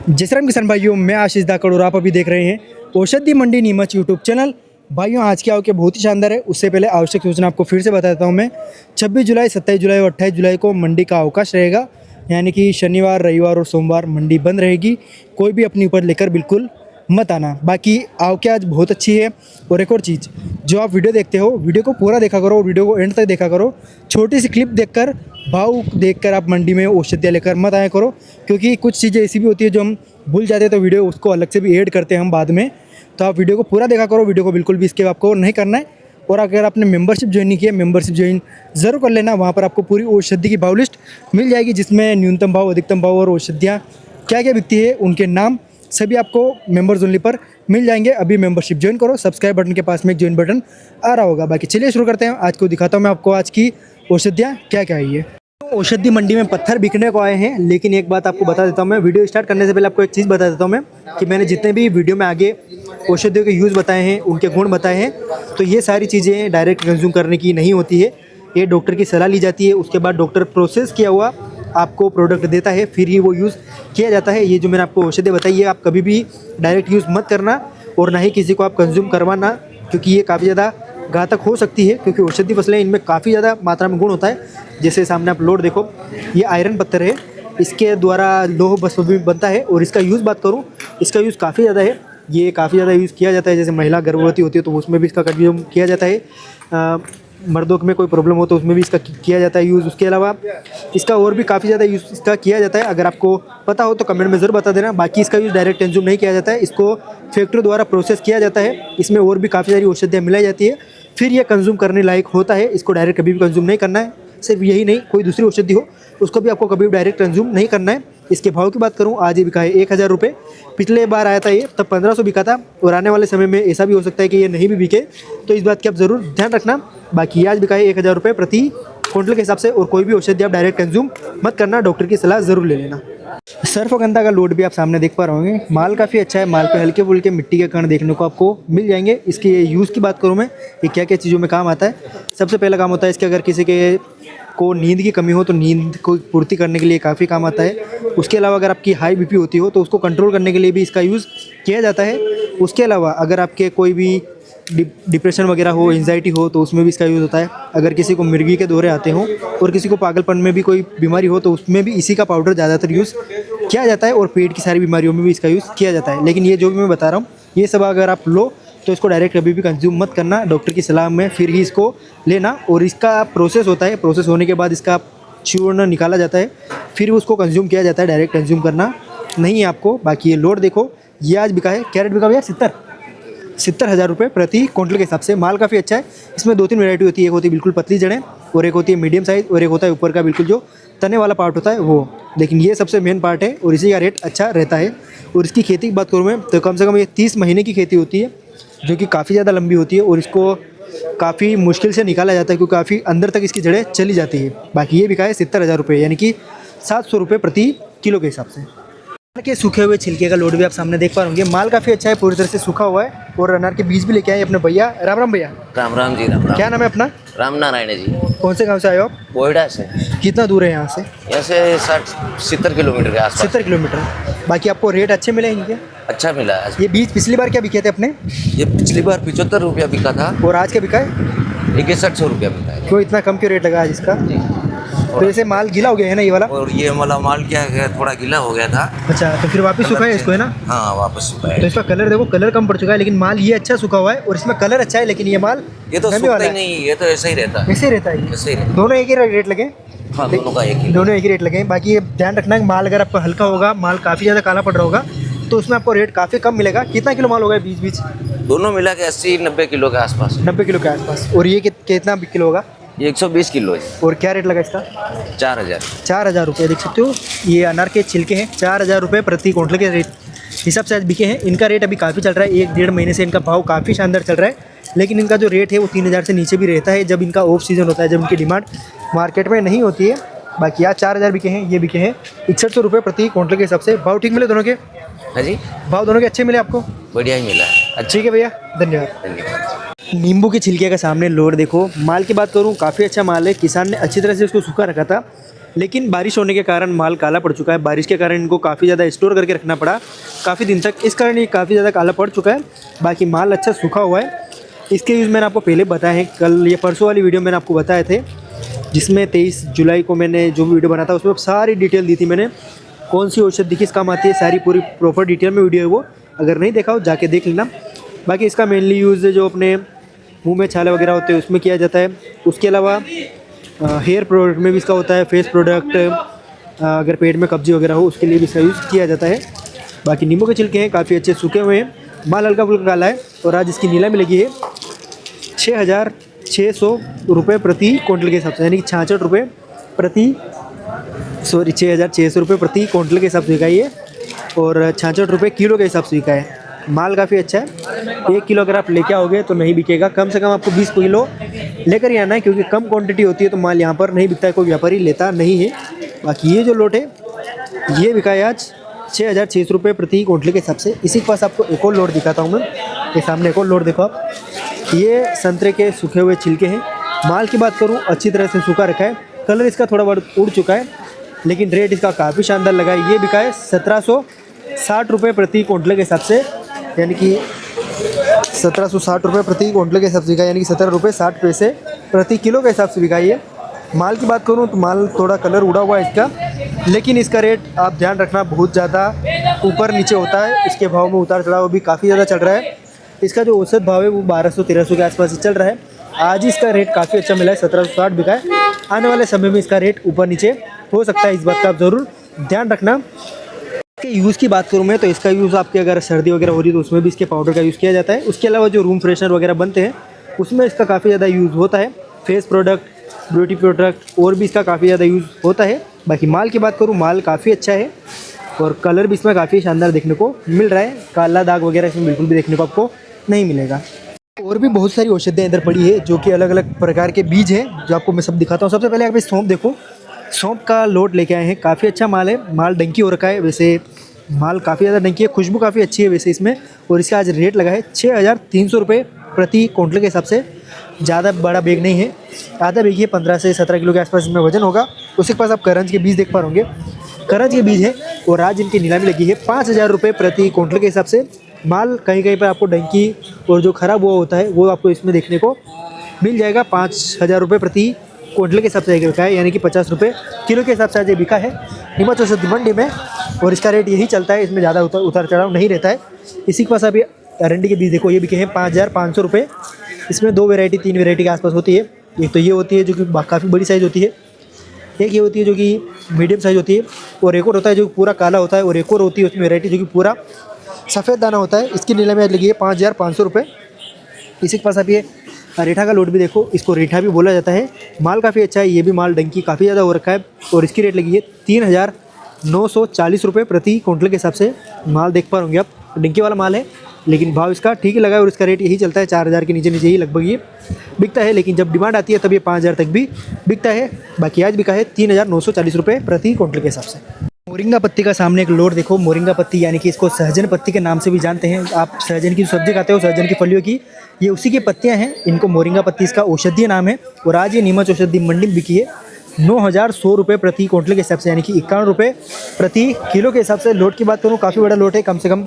जय श्री राम किसान भाइयों, मैं आशीष धाकड़ और आप अभी देख रहे हैं औषधि मंडी नीमच यूट्यूब चैनल। भाइयों, आज की आवक बहुत ही शानदार है। उससे पहले आवश्यक सूचना आपको फिर से बता देता हूं मैं। 26 जुलाई, 27 जुलाई और 28 जुलाई को मंडी का अवकाश रहेगा, यानी कि शनिवार, रविवार और सोमवार मंडी बंद रहेगी। कोई भी अपनी ऊपर लेकर बिल्कुल मत आना। बाकी आवक आज बहुत अच्छी है। और एक और चीज़, जो आप वीडियो देखते हो, वीडियो को पूरा देखा करो, वीडियो को एंड तक देखा करो। छोटी सी क्लिप देखकर, भाव देखकर आप मंडी में औषधियाँ लेकर मत आया करो, क्योंकि कुछ चीज़ें ऐसी भी होती है जो हम भूल जाते हैं, तो वीडियो उसको अलग से भी ऐड करते हैं हम बाद में। तो आप वीडियो को पूरा देखा करो, वीडियो को बिल्कुल भी स्किप आपको नहीं करना है। और अगर आपने मेंबरशिप ज्वाइन नहीं किया, मेंबरशिप ज्वाइन ज़रूर कर लेना। वहाँ पर आपको पूरी औषधि की भाव लिस्ट मिल जाएगी, जिसमें न्यूनतम भाव, अधिकतम भाव और औषधियाँ क्या क्या बिकती है, उनके नाम सभी आपको मेंबर्स ओनली पर मिल जाएंगे। अभी मेंबरशिप ज्वाइन करो, सब्सक्राइब बटन के पास में एक ज्वाइन बटन आ रहा होगा। बाकी चलिए शुरू करते हैं। आज को दिखाता हूँ मैं आपको आज की औषधियाँ क्या क्या आई है। औषधि मंडी में पत्थर बिकने को आए हैं, लेकिन एक बात आपको बता देता हूँ मैं। वीडियो स्टार्ट करने से पहले आपको एक चीज़ बता देता हूँ मैं, कि मैंने जितने भी वीडियो में आगे औषधियों के यूज़ बताए हैं, उनके गुण बताए हैं, तो ये सारी चीज़ें डायरेक्ट कंज्यूम करने की नहीं होती है। ये डॉक्टर की सलाह ली जाती है, उसके बाद डॉक्टर प्रोसेस किया हुआ आपको प्रोडक्ट देता है, फिर ही वो यूज़ किया जाता है। ये जो मैंने आपको औषधि बताई है, आप कभी भी डायरेक्ट यूज़ मत करना और ना ही किसी को आप कंज्यूम करवाना, क्योंकि ये काफ़ी ज़्यादा घातक हो सकती है। क्योंकि औषधि फसलें, इनमें काफ़ी ज़्यादा मात्रा में गुण होता है। जैसे सामने आप लोड देखो, ये आयरन पत्थर है, इसके द्वारा लोह भस्म भी बनता है। और इसका यूज़ बात करूँ, इसका यूज़ काफ़ी ज़्यादा है। ये काफ़ी ज़्यादा यूज़ किया जाता है। जैसे महिला गर्भवती होती है तो उसमें भी इसका कंज्यूम किया जाता है। मर्दों में कोई प्रॉब्लम हो तो उसमें भी इसका किया जाता है यूज़। उसके अलावा इसका और भी काफ़ी ज़्यादा यूज़ इसका किया जाता है। अगर आपको पता हो तो कमेंट में ज़रूर बता देना। बाकी इसका यूज़ डायरेक्ट कंज्यूम नहीं किया जाता है, इसको फैक्ट्री द्वारा प्रोसेस किया जाता है। इसमें और भी काफ़ी सारी औषधियाँ मिलाई जाती है, फिर ये कंज्यूम करने लायक होता है। इसको डायरेक्ट कभी भी कंज्यूम नहीं करना है। सिर्फ यही नहीं, कोई दूसरी औषधि हो उसको भी आपको कभी भी डायरेक्ट कंज्यूम नहीं करना है। इसके भाव की बात करूं, आज ये बिका है 1000 रुपये। पिछले बार आया था ये, तब 1500 बिका था। और आने वाले समय में ऐसा भी हो सकता है कि ये नहीं भी बिके, तो इस बात की आप ज़रूर ध्यान रखना। बाकी आज बिका है 1000 रुपये प्रति क्विंटल के हिसाब से। और कोई भी औषधि आप डायरेक्ट कंज्यूम मत करना, डॉक्टर की सलाह ज़रूर ले लेना। सर्फगंधा का लोड भी आप सामने देख पा रहे होंगे। माल काफ़ी अच्छा है। माल पे हल्के फुल्के मिट्टी के कण देखने को आपको मिल जाएंगे। इसके यूज़ की बात करूँ मैं, ये क्या क्या चीज़ों में काम आता है। सबसे पहला काम होता है इसके, अगर किसी के को नींद की कमी हो तो नींद को पूर्ति करने के लिए काफ़ी काम आता है। उसके अलावा अगर आपकी हाई बीपी होती हो तो उसको कंट्रोल करने के लिए भी इसका यूज़ किया जाता है। उसके अलावा अगर आपके कोई भी डिप्रेशन वगैरह हो, एंजाइटी हो, तो उसमें भी इसका यूज़ होता है। अगर किसी को मिर्गी के दौरे आते हों और किसी को पागलपन में भी कोई बीमारी हो, तो उसमें भी इसी का पाउडर ज़्यादातर यूज़ किया जाता है। और पेट की सारी बीमारियों में भी इसका यूज़ किया जाता है। लेकिन ये जो भी मैं बता रहा हूँ, ये सब अगर आप लो तो इसको डायरेक्ट कभी भी कंज्यूम मत करना, डॉक्टर की सलाह में फिर ही इसको लेना। और इसका प्रोसेस होता है, प्रोसेस होने के बाद इसका चूर्ण निकाला जाता है, फिर उसको कंज्यूम किया जाता है। डायरेक्ट कंज्यूम करना नहीं है आपको। बाकी ये लोड देखो, ये आज बिका है, क्या रेट बिका भैया? 70,000 रुपये प्रति क्विंटल के हिसाब से। माल काफ़ी अच्छा है। इसमें 2-3 वैरायटी होती है। एक होती है बिल्कुल पतली जड़ें, और एक होती है मीडियम साइज़, और एक होता है ऊपर का बिल्कुल जो तने वाला पार्ट होता है वो। लेकिन ये सबसे मेन पार्ट है और इसी का रेट अच्छा रहता है। और इसकी खेती की बात करूँ मैं, तो कम से कम ये 30 महीने की खेती होती है, जो कि काफ़ी ज़्यादा लंबी होती है। और इसको काफ़ी मुश्किल से निकाला जाता है, क्योंकि काफ़ी अंदर तक इसकी जड़ें चली जाती है। बाकी ये बिका है 70,000 रुपये, यानी कि 700 रुपये प्रति किलो के हिसाब से। के सूखे हुए छिलके का लोड भी आप सामने देख पा रहे होंगे। माल काफ़ी अच्छा है, पूरी तरह से सूखा हुआ है। और अनार के बीज भी लेके आए अपने भैया। राम राम भैया। राम राम जी, राम राम। क्या नाम है अपना? राम नारायण जी। कौन से गांव से आए हो आप? बोईडा से। कितना दूर है यहाँ से? यहाँ से 60-70 किलोमीटर के आसपास। 70 किलोमीटर। बाकी आपको रेट अच्छे मिले इनके? अच्छा मिला है। ये बीज पिछली बार क्या बिके थे अपने? ये पिछली बार 75 रुपया बिका था, और आज क्या बिका है? 6100 रुपया बिका है। क्यों इतना कम क्यों रेट लगा आज इसका? तो जैसे माल गीला हो गया है ना ये वाला? और ये वाला माल क्या है, थोड़ा गीला हो गया था। अच्छा, तो फिर वापस सूखा है इसको, है ना? हाँ, वापस सूखा तो है। इसका कलर देखो, कलर कम पड़ चुका है, लेकिन माल ये अच्छा सूखा हुआ है। और इसमें कलर अच्छा है, लेकिन ये माल ये तो नमी सूखता वाला ही है। नहीं, ये तो ऐसा ही रहता है। ऐसे ही रहता है ये? ऐसे ही रहता दोनों एक ही रेट लगे? है। हाँ, दोनों का एक ही। दोनों एक ही रेट लगे। बाकी ये ध्यान रखना कि माल अगर आपका हल्का होगा, माल काफ़ी ज़्यादा काला पड़ रहा होगा, तो उसमें आपको रेट काफ़ी कम मिलेगा। कितना किलो माल होगा बीच बीच? दोनों मिला के 80-90 किलो के आसपास। 90 किलो के आसपास। और ये कितना किलो होगा? ये 120 किलो है। और क्या रेट लगा इसका? 4000। 4000 रुपये। देख सकते हो, ये अनार के छिलके हैं। 4000 रुपये प्रति क्विंटल के रेट हिसाब से आज बिके हैं। इनका रेट अभी काफ़ी चल रहा है, 1-1.5 महीने से इनका भाव काफ़ी शानदार चल रहा है। लेकिन इनका जो रेट है वो 3000 से नीचे भी रहता है, जब इनका ऑफ सीज़न होता है, जब इनकी डिमांड मार्केट में नहीं होती है। बाकी आज 4000 बिके हैं, ये बिके हैं 6100 रुपये प्रति क्विंटल के हिसाब से। भाव ठीक मिले दोनों के? हाँ जी, भाव दोनों के अच्छे मिले आपको? बढ़िया ही मिला है। ठीक है भैया, धन्यवाद। धन्यवाद। नींबू के छिलके का सामने लोड देखो। माल की बात करूँ, काफ़ी अच्छा माल है। किसान ने अच्छी तरह से उसको सूखा रखा था। लेकिन बारिश होने के कारण माल काला पड़ चुका है। बारिश के कारण इनको काफ़ी ज़्यादा स्टोर करके रखना पड़ा काफ़ी दिन तक, इस कारण ये काफ़ी ज़्यादा काला पड़ चुका है। बाकी माल अच्छा सूखा हुआ है। इसके यूज़ मैंने आपको पहले बताया है, कल या परसों वाली वीडियो मैंने आपको बताए थे, जिसमें 23 जुलाई को मैंने जो वीडियो बना था उसमें सारी डिटेल दी थी मैंने, कौन सी औषधि किस काम आती है, सारी पूरी प्रॉपर डिटेल में वीडियो है वो, अगर नहीं देखा हो जाके देख लेना। बाकी इसका मेनली यूज़ जो अपने मुंह में छाले वगैरह होते हैं उसमें किया जाता है। उसके अलावा हेयर प्रोडक्ट में भी इसका होता है, फेस प्रोडक्ट, अगर पेट में कब्जी वगैरह हो उसके लिए भी इसका यूज़ किया जाता है। बाकी नींबू के छिलके हैं, काफ़ी अच्छे सूखे हुए हैं, माल हल्का फुल्का काला है और आज इसकी नीलामी लगी है 6,600 रुपये प्रति क्विंटल के हिसाब से, यानी कि 66 रुपये प्रति 6,600 रुपये प्रति क्विंटल के हिसाब से बिका है और 66 रुपये किलो के हिसाब से बिका है। माल काफ़ी अच्छा है। 1 किलो अगर आप लेके आओगे तो नहीं बिकेगा, कम से कम आपको 20 किलो लेकर ही आना है, क्योंकि कम क्वांटिटी होती है तो माल यहाँ पर नहीं बिकता है, कोई व्यापारी लेता नहीं है। बाकी ये जो लोट है ये बिका है आज 6,600 रुपये प्रति क्विंटल के हिसाब से। इसी के पास आपको एक और लोट दिखाता हूँ मैं, ये सामने एक और लोट देखो आप, ये संतरे के सूखे हुए छिलके हैं। माल की बात करूँ अच्छी तरह से सूखा रखा है, कलर इसका थोड़ा बहुत उड़ चुका है, लेकिन रेट इसका काफ़ी शानदार लगा है। ये बिका है 1,760 रुपये प्रति क्विंटल के हिसाब से, यानी कि 1,760 रुपये प्रति क्विंटल के हिसाब से बिका, यानी कि 17 रुपये 60 पैसे प्रति किलो के हिसाब से बिका है। माल की बात करूँ तो माल थोड़ा कलर उड़ा हुआ है इसका, लेकिन इसका रेट आप ध्यान रखना बहुत ज़्यादा ऊपर नीचे होता है, इसके भाव में उतार चढ़ाव भी काफ़ी ज़्यादा चल रहा है। इसका जो औसत भाव है वो 1200-1300 के आसपास ही चल रहा है। आज ही इसका रेट काफ़ी अच्छा मिला है, 1760 बिका है। आने वाले समय में इसका रेट ऊपर नीचे हो सकता है, इस बात का आप ज़रूर ध्यान रखना। इसके यूज़ की बात करूँ मैं तो इसका यूज़ आपके अगर सर्दी वगैरह हो रही है तो उसमें भी इसके पाउडर का यूज़ किया जाता है। उसके अलावा जो रूम फ्रेशनर वगैरह बनते हैं उसमें इसका काफ़ी ज़्यादा यूज़ होता है। फेस प्रोडक्ट, ब्यूटी प्रोडक्ट और भी इसका काफ़ी ज़्यादा यूज़ होता है। बाकी माल की बात करूँ, माल काफ़ी अच्छा है और कलर भी इसमें काफ़ी शानदार देखने को मिल रहा है। काला दाग वगैरह इसमें बिल्कुल भी देखने को आपको नहीं मिलेगा। और भी बहुत सारी औषधियाँ इधर पड़ी है जो कि अलग अलग प्रकार के बीज हैं, जो आपको मैं सब दिखाता हूँ। सबसे पहले आप इस सौंफ देखो, सौंफ का लोट लेके आए हैं, काफ़ी अच्छा माल है। माल डंकी हो रखा है, वैसे माल काफ़ी ज़्यादा डंकी है, खुशबू काफ़ी अच्छी है वैसे इसमें। और इसका आज रेट लगा है 6,300 रुपये प्रति क्विंटल के हिसाब से। ज़्यादा बड़ा बैग नहीं है, आधा बैग है, 15 से 17 किलो के आसपास इसमें वजन होगा। उसके पास आप करंज के बीज देख पा होंगे, करंज के बीज है और आज इनकी नीलामी लगी है 5,000 रुपये प्रति क्विंटल के हिसाब से। माल कहीं कहीं पर आपको डंकी और जो ख़राब हुआ होता है वो आपको इसमें देखने को मिल जाएगा। 5,000 रुपये प्रति क्विंटल के हिसाब से बिका है, यानी कि 50 रुपये किलो के हिसाब से आज ये बिका है नीमच औषधि मंडी में। और इसका रेट यही चलता है, इसमें ज़्यादा उतार चढ़ाव नहीं रहता है। इसी के पास अभी अरंडी के बीज देखो, ये बिके हैं 5,500 रुपये। इसमें 2 वैरायटी 3 वैरायटी के आसपास होती है। एक तो ये होती है जो कि काफ़ी बड़ी साइज़ होती है, एक ये होती है जो कि मीडियम साइज़ होती है, और एक और होता है जो पूरा काला होता है, और एक और होती है उसमें वैरायटी जो कि पूरा सफ़ेद दाना होता है। इसकी नीलामी आज लगी है 5,500 रुपये। इसी के पास आप ये रीठा का लोट भी देखो, इसको रीठा भी बोला जाता है। माल काफ़ी अच्छा है, ये भी माल डंकी काफ़ी ज़्यादा हो रखा है और इसकी रेट लगी है 3,940 रुपये प्रति क्विंटल के हिसाब से। माल देख पा होंगे आप, डंकी वाला माल है, लेकिन भाव इसका ठीक ही लगा है और इसका रेट यही चलता है 4,000 के नीचे नीचे ही लगभग ये बिकता है। लेकिन जब डिमांड आती है तब ये 5,000 तक भी बिकता है। बाकी आज बिका है 3,940 रुपये प्रति क्विंटल के हिसाब से। मोरिंगा पत्ती का सामने एक लोट देखो, मोरिंगा पत्ती यानी कि इसको सहजन पत्ती के नाम से भी जानते हैं। आप सहजन की सब्जी खाते हो, सहजन की फलियों की, ये उसी की पत्तियां हैं। इनको मोरिंगा पत्ती इसका औषधीय नाम है और आज ये नीमच औषधि मंडी में बिकी है 9,100 रुपये प्रति क्विंटल के हिसाब से, यानी कि 51 रुपये प्रति किलो के हिसाब से। लोट की बात करूँ, काफ़ी बड़ा लोट है, कम से कम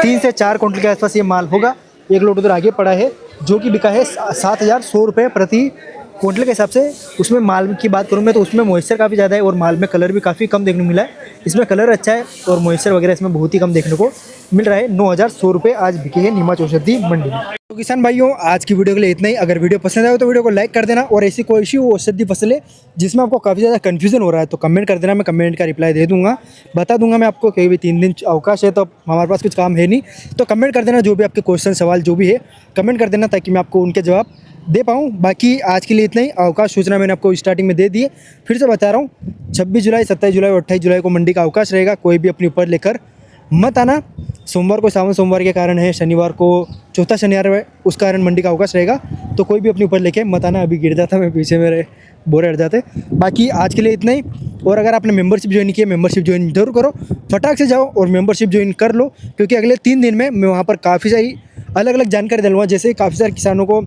3 से 4 क्विंटल के आसपास ये माल होगा। एक लोट उधर आगे पड़ा है जो कि बिका है 7,100 रुपये प्रति क्विंटल के हिसाब से। उसमें माल की बात करूँ मैं तो उसमें मॉइस्चर काफ़ी ज़्यादा है और माल में कलर भी काफ़ी कम देखने को मिला है। इसमें कलर अच्छा है और मॉइस्चर वगैरह इसमें बहुत ही कम देखने को मिल रहा है। 9,100 रुपये आज बिके हैं नीमच औषधि मंडी में। तो किसान भाइयों, आज की वीडियो के लिए इतना ही। अगर वीडियो पसंद आए तो वीडियो को लाइक कर देना, और ऐसी कोई सी औषधि फसल है जिसमें आपको काफ़ी ज़्यादा कन्फ्यूजन हो रहा है तो कमेंट कर देना, मैं कमेंट का रिप्लाई दे दूंगा, बता दूंगा मैं आपको। कहीं भी 3 दिन अवकाश है तो हमारे पास कुछ काम है नहीं, तो कमेंट कर देना, जो भी आपके क्वेश्चन सवाल जो भी है कमेंट कर देना, ताकि मैं आपको उनके जवाब दे पाऊँ। बाकी आज के लिए इतना ही। अवकाश सूचना मैंने आपको स्टार्टिंग में दे दी है, फिर से बता रहा हूँ, 26 जुलाई, 27 जुलाई और 28 जुलाई को मंडी का अवकाश रहेगा। कोई भी अपनी उपज लेकर मत आना। सोमवार को सावन सोमवार के कारण है, शनिवार को चौथा शनिवार है, उस कारण मंडी का अवकाश रहेगा, तो कोई भी अपनी उपज लेके मत आना। अभी गिर जाता मैं पीछे, मेरे बोरे हट जाते। बाकी आज के लिए इतना ही। और अगर आपने मेंबरशिप ज्वाइन की है, मेंबरशिप ज्वाइन जरूर करो, फटाक से जाओ और मेंबरशिप ज्वाइन कर लो, क्योंकि अगले 3 दिन में मैं वहाँ पर काफ़ी सारी अलग अलग जानकारी दूँगा। जैसे काफ़ी सारे किसानों को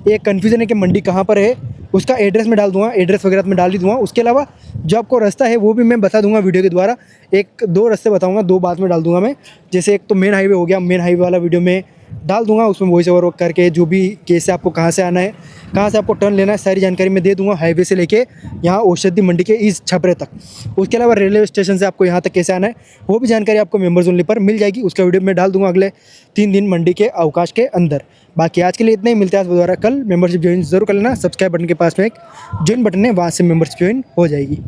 एक कन्फ्यूज़न है कि मंडी कहाँ पर है, उसका एड्रेस में डाल दूंगा, एड्रेस वगैरह तो मैं डाल ही दूंगा। उसके अलावा जो आपको रास्ता है वो भी मैं बता दूंगा वीडियो के द्वारा। एक दो रास्ते बताऊंगा, दो बाद में डाल दूंगा मैं। जैसे एक तो मेन हाईवे हो गया, मेन हाईवे वाला वीडियो में डाल दूंगा, उसमें वॉइस ओवर करके जो भी केस है, आपको कहाँ से आना है, कहाँ से आपको टर्न लेना है, सारी जानकारी मैं दे दूंगा, हाईवे से लेके यहाँ औषधि मंडी के इस छपरे तक। उसके अलावा रेलवे स्टेशन से आपको यहाँ तक कैसे आना है वो भी जानकारी आपको मेंबर्स ओनली पर मिल जाएगी। उसका वीडियो मैं डाल दूंगा अगले 3 दिन मंडी के अवकाश के अंदर। बाकी आज के लिए इतना ही, मिलते हैं आज दोबारा कल। मेंबरशिप ज्वाइन जरूर कर लेना, सब्सक्राइब बटन के पास में एक ज्वाइन बटन है, वहाँ से मेंबरशिप ज्वाइन हो जाएगी।